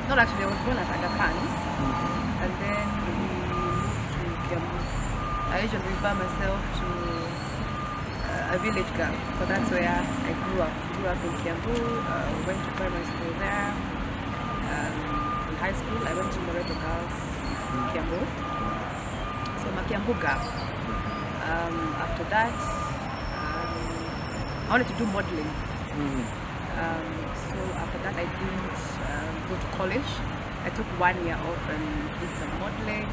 Not actually, I was born at Agapan, and then we moved to Kiambu. I usually refer myself to a village girl, but that's where I grew up. Grew up in Kiambu, went to primary school there. In high school, I went to Moreto Girls in Kiambu. So I'm a Kiambu girl. After that, I wanted to do modeling. So after that, I didn't go to college. I took 1 year off and did some modeling,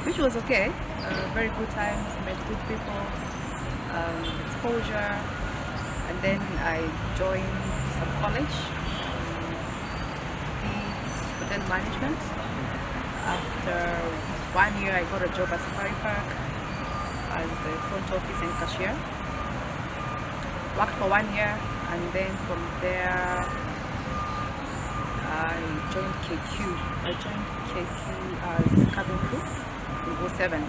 which was okay. Very good times, met good people, exposure, and then I joined some college, did hotel management. After 1 year, I got a job at Safari Park as the front office and cashier. Worked for 1 year, and then from there I joined KQ. I joined KQ as cabin crew in 2007.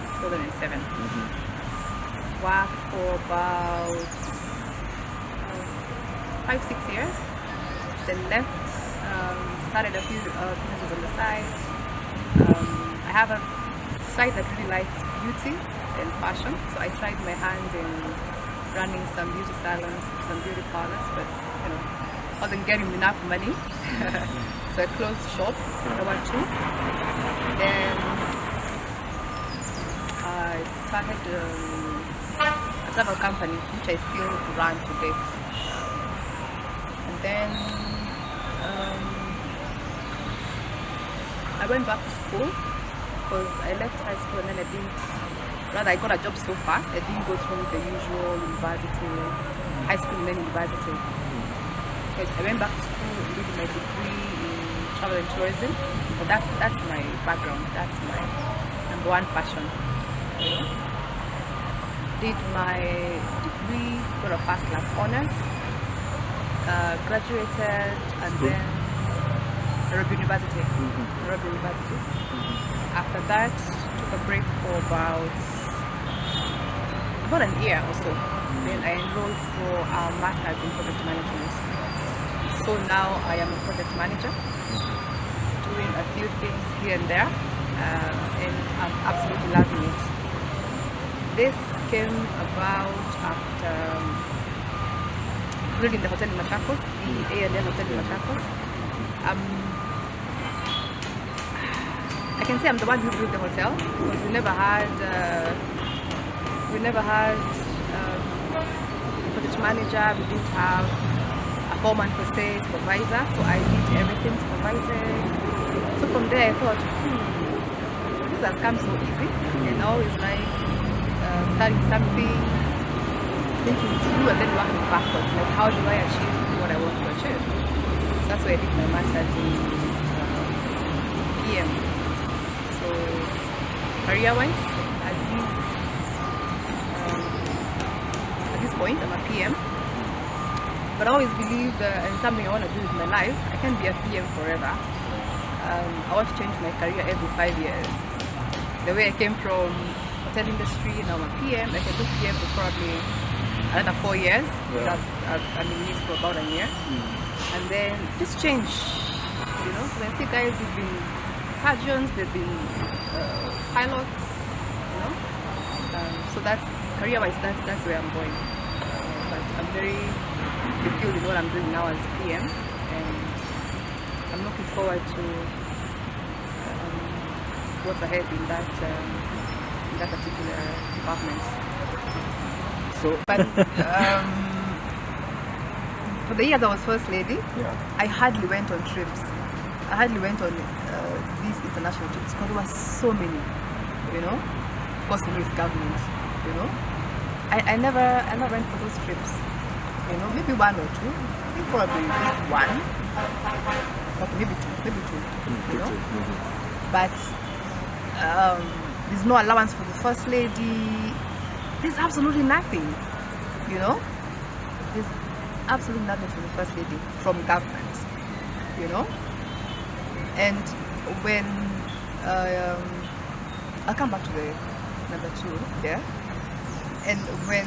Worked for about 5-6 years. Then left, started a few businesses on the side. I have a side that really likes beauty and fashion, so I tried my hand in running some beauty salons, some beauty parlors, but you know, wasn't getting enough money. So I closed shop, number 2. Then I started a travel company, which I still run today. And then I went back to school because I left high school and then I got a job so fast. I didn't go through the usual university, high school and then university. So I went back to school and did my degree in travel and tourism. But that's my background. That's my #1 passion. Did my degree, got a first class honors, graduated, and then Nairobi University. After that, took a break for about an year or so. Then I enrolled for a master's in project management. So now I am a project manager, doing a few things here and there, and I'm absolutely loving it. This came about after building the hotel in Machakos, the A&M hotel in Machakos. I can say I'm the one who built the hotel because we never had a project manager. We didn't have a foreman per se, supervisor, so I did everything supervising. So from there I thought, this has come so easy, and I always like starting something, thinking through and then working backwards, like how do I achieve what I want to achieve. So that's why I did my master's in PM. So career-wise, at this point, I'm a PM. But I always believed in something I want to do with my life. I can't be a PM forever. I want to change my career every 5 years. The way I came from hotel industry, now I'm a PM. I can do PM for probably another 4 years. Yeah. I've been in for about a year. And then just change. You know, when I see guys who've been surgeons, they've been pilots, you know. So that's career-wise, that's where I'm going. But I'm very fulfilled in what I'm doing now as PM, and I'm looking forward to what's ahead in that particular department. So, but for the years I was first lady, I hardly went on trips. I hardly went on these international trips because there were so many, you know. Of course, you know, it's government, you know. I never went for those trips, you know. Maybe 1 or 2, maybe probably 1, okay, maybe two, you know. But there's no allowance for the first lady. There's absolutely nothing, you know. There's absolutely nothing for the first lady from government, you know. And when I'll come back to the number 2 there. And when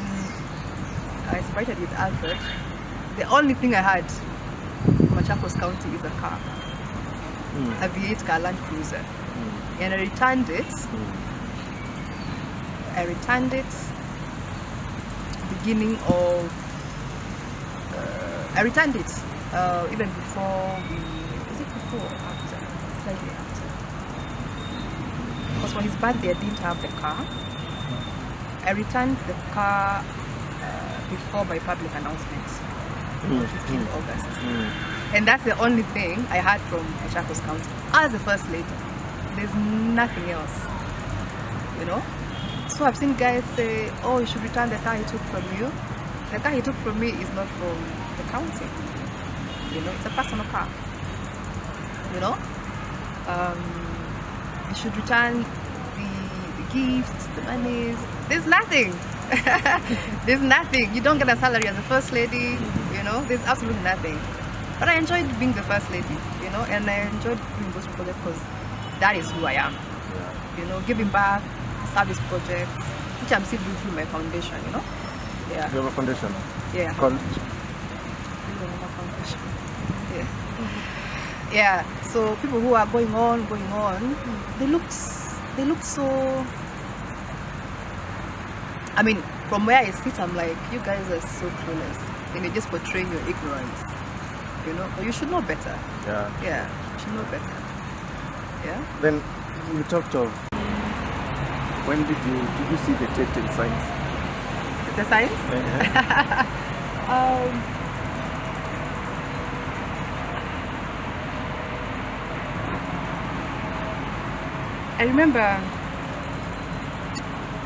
I separated with Alfred, the only thing I had in Machakos County is a car. a V8 car, Land Cruiser, and I returned it. Beginning of I returned it even before is it before or after? Slightly after. Because for his birthday I didn't have the car. I returned the car before my public announcement, 15th August. And that's the only thing I had from Machakos County as the first lady. There's nothing else, you know. So I've seen guys say, oh, you should return the car he took from you. The car he took from me is not from the county, you know, it's a personal car, you know. You should return the gifts, the monies. There's nothing. There's nothing. You don't get a salary as a first lady, you know. There's absolutely nothing. But I enjoyed being the first lady, you know, and I enjoyed doing those projects because that is who I am. You know, giving back, service projects, which I'm still doing through my foundation, you know. Yeah. You have a foundation? Yeah. Called? Yeah. Yeah. So people who are going on, they look so. I mean, from where I sit, I'm like, you guys are so clueless, and you're just portraying your ignorance. You know, but you should know better. Yeah. Yeah, you should know better. Yeah. Then you talked of when did you see the telltale signs? The signs? I remember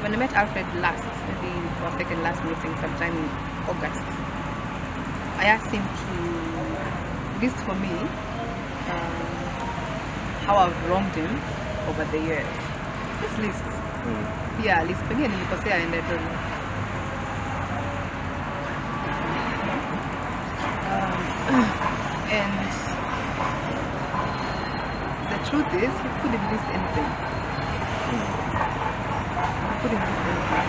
when I met Alfred last, maybe our second last meeting sometime in August. I asked him to list for me how I've wronged him over the years. Just list. Yeah, list. Pengine nilikosea and I don't know. And the truth is, he couldn't list anything. He couldn't list anything.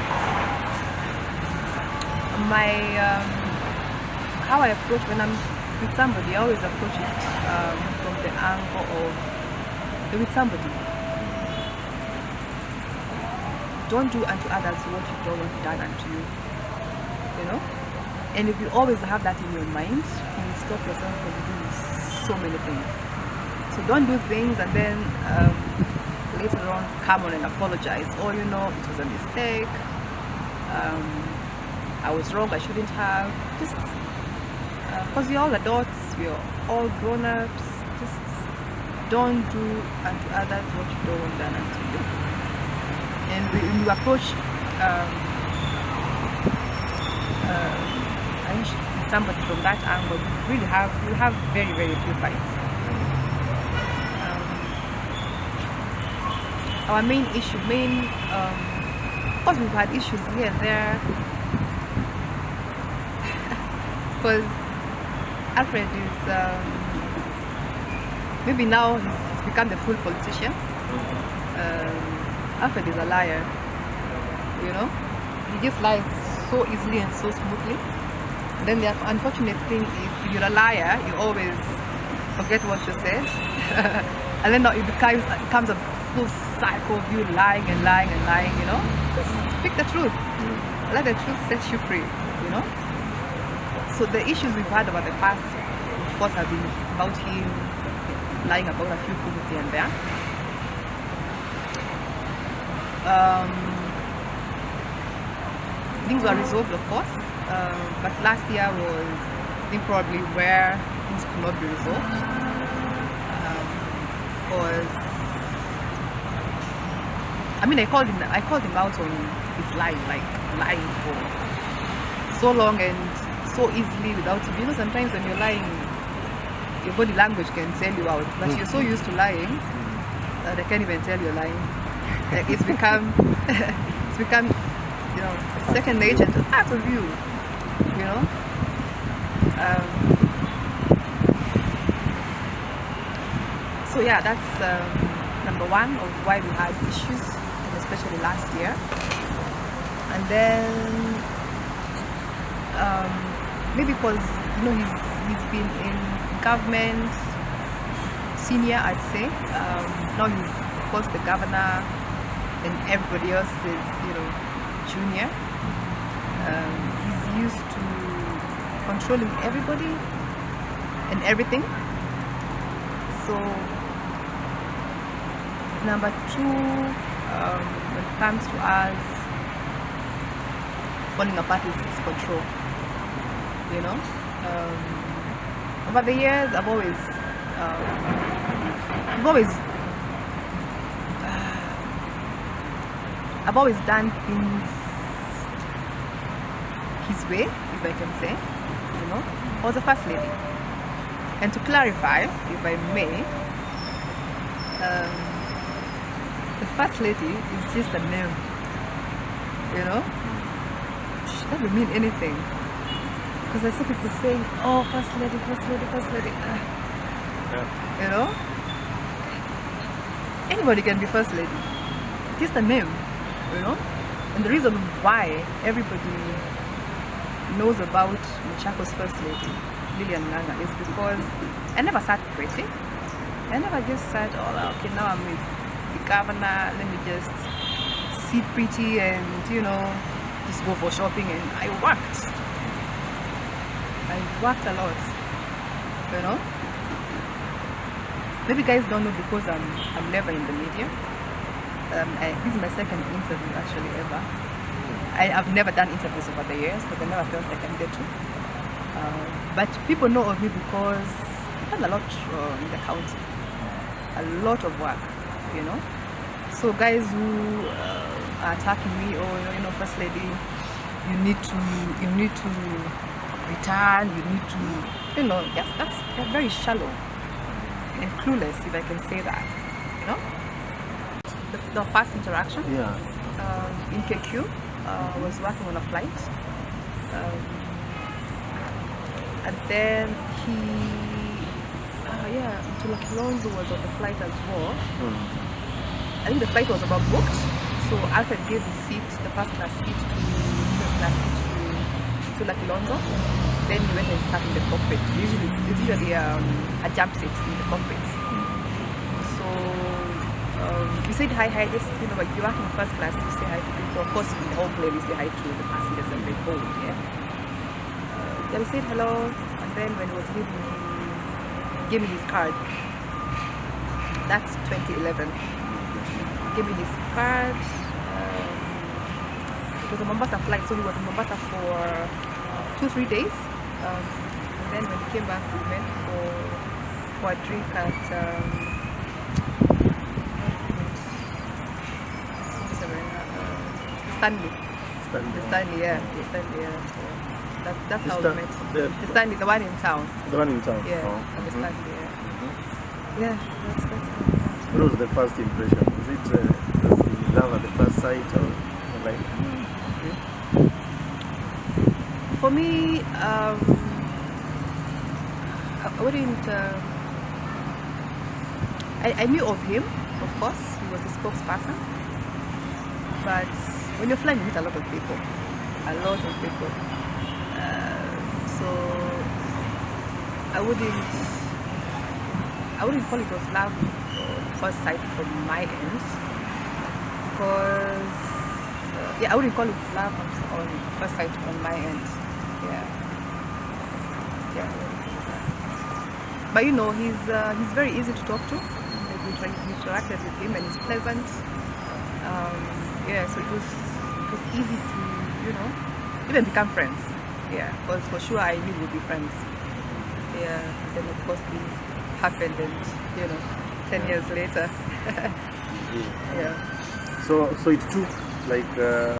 How I approach when I'm with somebody, I always approach it from the angle of you're with somebody. Don't do unto others what you don't want done unto you. You know? And if you always have that in your mind, you will stop yourself from doing so many things. So don't do things and then later on come on and apologize. Oh, you know, it was a mistake. I was wrong, I shouldn't have. Just because we're all adults, we're all grown-ups. Just don't do unto others what you don't want done unto you. And when you approach somebody from that angle, you have very, very few fights. Our main issue, of course we've had issues here and there, because Alfred is, maybe now he's become the full politician. Alfred is a liar, you know. He just lies so easily and so smoothly. Then the unfortunate thing is, if you're a liar, you always forget what you said, and then it becomes a full cycle of you lying and lying and lying, you know. Just speak the truth. Let the truth set you free, you know. So the issues we've had about the past, of course, have been about him lying about a few things here and there. Things were resolved, of course, but last year was, I think, probably where things could not be resolved. Because I mean, I called him out on his lying, like lying for so long and so easily without, you know, sometimes when you're lying, your body language can tell you out, but you're so used to lying that I can't even tell you're lying. Like it's become, you know, second nature to part of you, you know. So yeah, that's number one of why we had issues, especially last year. And then maybe because, you know, he's been in government senior, I'd say. Now he's, of course, the governor, and everybody else is, junior. He's used to controlling everybody and everything. So, number two, when it comes to us falling apart is control. Over the years, I've always done things his way, if I can say. I was a first lady. And to clarify, if I may, the first lady is just a name. She doesn't mean anything. Because I see people saying, oh, first lady, first lady, first lady. Anybody can be first lady. It's just a name, And the reason why everybody knows about Mchako's first lady, Lilian Nganga, is because I never sat pretty. I never just said, oh, okay, now I'm with the governor, let me just sit pretty and, just go for shopping. And I worked a lot, Maybe guys don't know because I'm never in the media. This is my second interview actually ever. I've never done interviews over the years because I never felt I can get to. But people know of me because I've done a lot in the county, a lot of work, So guys who are attacking me, or first lady, you need to return, you need to, they're very shallow and clueless, if I can say that, The first interaction in KQ, I was working on a flight, and then Alonso was on the flight as well. I think the flight was about booked, so Alfred gave the first class seat to Alonso. Then he went and sat in the cockpit. It's usually a jump seat in the cockpit. So we said hi, just like you are in first class, you say hi to people. Of course, in the whole plane, you say hi to the passengers and they hold, Then we said hello, and then when he was leaving, he gave me his card. That's 2011. He gave me his card. It was a Mombasa flight, so he was in Mombasa for 2-3 days. And then when he came back, we went for a drink at Stanley. That's how we met. The Stanley, the one in town. The one in town? Yeah, oh. The Stanley, Yeah, that's how. What was the first impression? Was it love at the first sight or like? For me, I wouldn't. I knew of him, of course. He was a spokesperson. But when you're flying, you meet a lot of people. So I wouldn't call it was love first sight from my end, because I wouldn't call it love on first sight on my end. But he's very easy to talk to. We interacted with him and he's pleasant. So it was easy to even become friends. Because for sure I knew we'd be friends. And then of course things happened, and 10 years later. So it took like